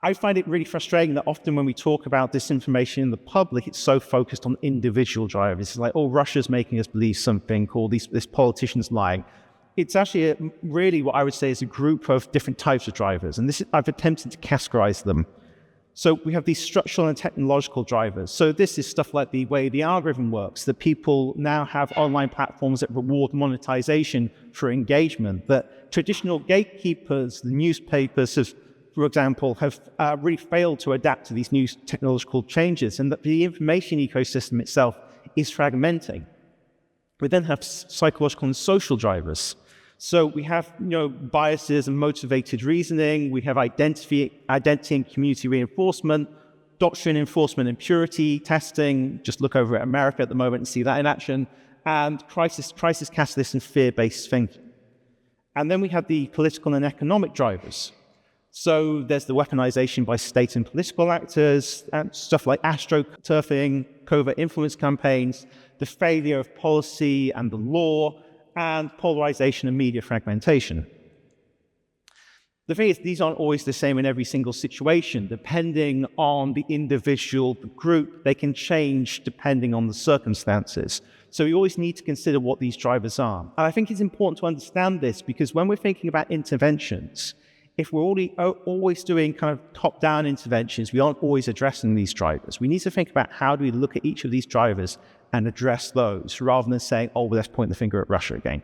I find it really frustrating that often when we talk about disinformation in the public, it's so focused on individual drivers. It's like, oh, Russia's making us believe something, or this politician's lying. It's actually really what I would say is a group of different types of drivers. And I've attempted to categorize them. So we have these structural and technological drivers. So this is stuff like the way the algorithm works, that people now have online platforms that reward monetization for engagement, that traditional gatekeepers, the newspapers have, for example, have really failed to adapt to these new technological changes, and that the information ecosystem itself is fragmenting. We then have psychological and social drivers. So we have biases and motivated reasoning, we have identity and community reinforcement, doctrine enforcement and purity testing, just look over at America at the moment and see that in action, and crisis catalyst and fear-based thinking. And then we have the political and economic drivers. So there's the weaponization by state and political actors, and stuff like astroturfing, covert influence campaigns, the failure of policy and the law, and polarization and media fragmentation. The thing is, these aren't always the same in every single situation. Depending on the individual, the group, they can change depending on the circumstances. So we always need to consider what these drivers are. And I think it's important to understand this because when we're thinking about interventions, if we're always doing kind of top-down interventions, we aren't always addressing these drivers. We need to think about how do we look at each of these drivers and address those, rather than saying, oh, well, let's point the finger at Russia again.